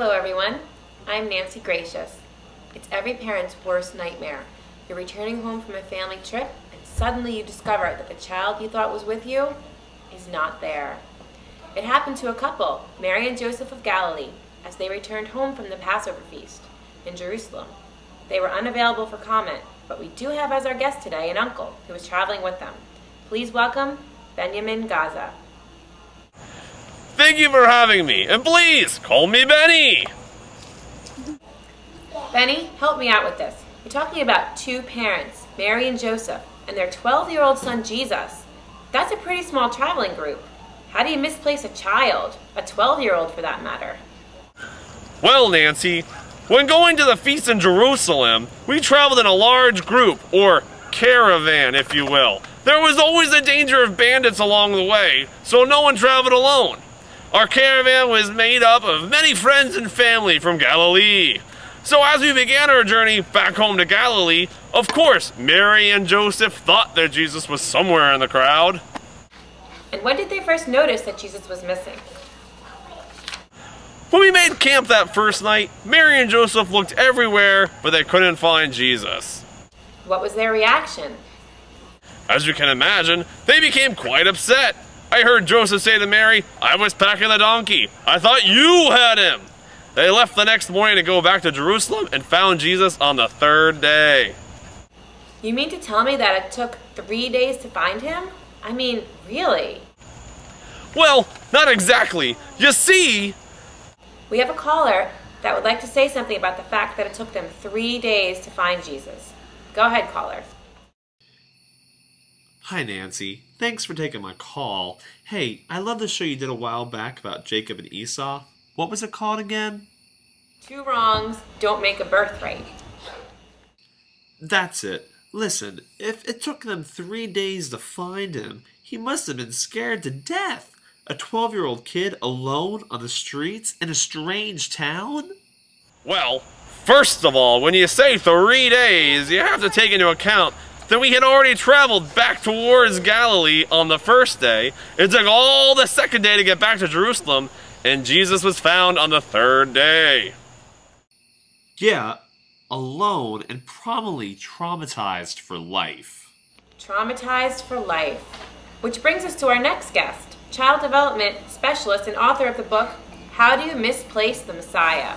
Hello everyone, I'm Nancy Gracious. It's every parent's worst nightmare. You're returning home from a family trip and suddenly you discover that the child you thought was with you is not there. It happened to a couple, Mary and Joseph of Galilee, as they returned home from the Passover feast in Jerusalem. They were unavailable for comment, but we do have as our guest today an uncle who was traveling with them. Please welcome Benjamin Gaza. Thank you for having me, and please, call me Benny! Benny, help me out with this. We're talking about two parents, Mary and Joseph, and their 12-year-old son, Jesus. That's a pretty small traveling group. How do you misplace a child? A 12-year-old, for that matter. Well, Nancy, when going to the feast in Jerusalem, we traveled in a large group, or caravan, if you will. There was always a danger of bandits along the way, so no one traveled alone. Our caravan was made up of many friends and family from Galilee. So as we began our journey back home to Galilee, of course, Mary and Joseph thought that Jesus was somewhere in the crowd. And when did they first notice that Jesus was missing? When we made camp that first night, Mary and Joseph looked everywhere, but they couldn't find Jesus. What was their reaction? As you can imagine, they became quite upset. I heard Joseph say to Mary, "I was packing the donkey. I thought you had him." They left the next morning to go back to Jerusalem and found Jesus on the third day. You mean to tell me that it took 3 days to find him? I mean, really? Well, not exactly. You see, We have a caller that would like to say something about the fact that it took them 3 days to find Jesus. Go ahead, caller. Hi, Nancy. Thanks for taking my call. Hey, I love the show you did a while back about Jacob and Esau. What was it called again? 2 wrongs don't make a birthright. That's it. Listen, if it took them 3 days to find him, he must have been scared to death. A 12-year-old kid alone on the streets in a strange town? well, first of all, when you say 3 days, you have to take into account that we had already traveled back towards Galilee on the first day. It took all the second day to get back to Jerusalem, and Jesus was found on the third day. Yeah, alone and probably traumatized for life. Traumatized for life. Which brings us to our next guest, child development specialist and author of the book, How Do You Misplace the Messiah?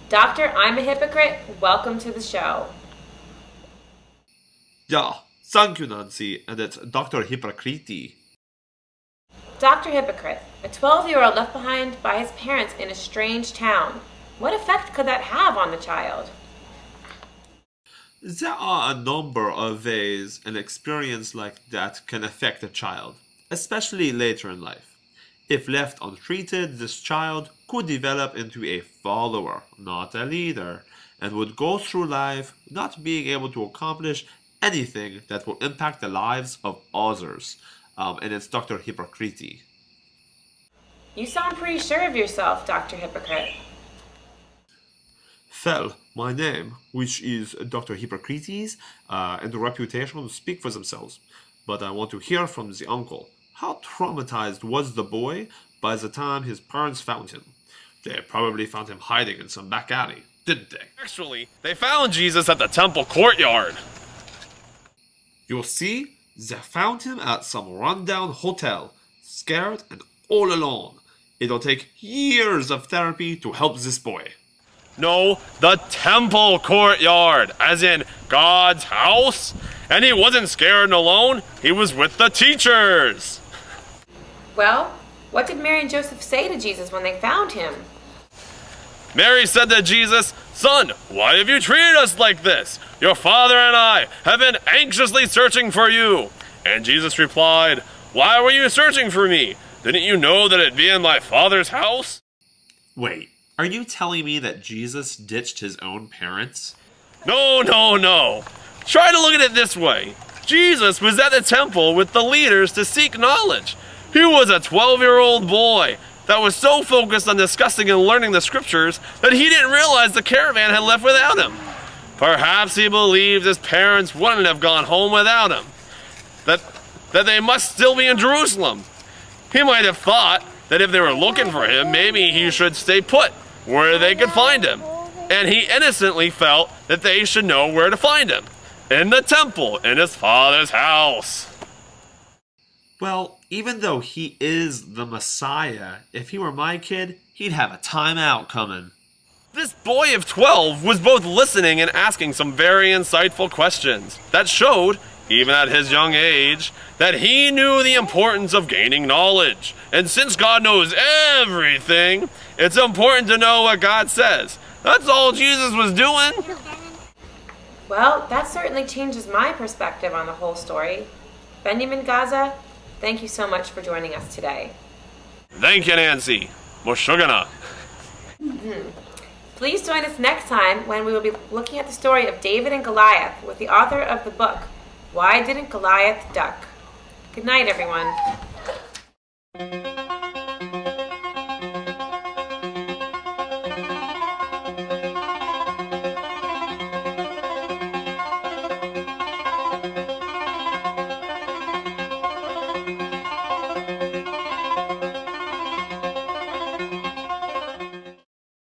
Doctor, I'm a Hypocrite. Welcome to the show. Yeah, thank you, Nancy, and it's Dr. Hippocriti. Dr. Hypocrite, a 12-year-old left behind by his parents in a strange town. What effect could that have on the child? There are a number of ways an experience like that can affect a child, especially later in life. If left untreated, this child could develop into a follower, not a leader, and would go through life not being able to accomplish anything that will impact the lives of others. And it's Dr. Hippocriti. You sound pretty sure of yourself, Dr. Hypocrite. Well, my name, which is Dr. Hippocrates, and the reputation speak for themselves. But I want to hear from the uncle. How traumatized was the boy by the time his parents found him? They probably found him hiding in some back alley, didn't they? Actually, they found Jesus at the temple courtyard. You'll see, they found him at some rundown hotel, scared and all alone. It'll take years of therapy to help this boy. No, the temple courtyard, as in God's house. And he wasn't scared and alone, he was with the teachers. Well, what did Mary and Joseph say to Jesus when they found him? Mary said to Jesus, "Son, why have you treated us like this? Your father and I have been anxiously searching for you." And Jesus replied, "Why were you searching for me? Didn't you know that it'd be in my Father's house?" Wait, are you telling me that Jesus ditched his own parents? No, no, no. Try to look at it this way. Jesus was at the temple with the leaders to seek knowledge. He was a 12-year-old boy that was so focused on discussing and learning the scriptures that he didn't realize the caravan had left without him. Perhaps he believed his parents wouldn't have gone home without him, that they must still be in Jerusalem. He might have thought that if they were looking for him, maybe he should stay put where they could find him. And he innocently felt that they should know where to find him. In the temple, in his father's house. Well, even though he is the Messiah, if he were my kid, he'd have a timeout coming. This boy of 12 was both listening and asking some very insightful questions that showed, even at his young age, that he knew the importance of gaining knowledge. And since God knows everything, it's important to know what God says. That's all Jesus was doing. Well, that certainly changes my perspective on the whole story. Benjamin Gaza, thank you so much for joining us today. Thank you, Nancy. Moshugana. Please join us next time when we will be looking at the story of David and Goliath with the author of the book, Why Didn't Goliath Duck? Good night, everyone.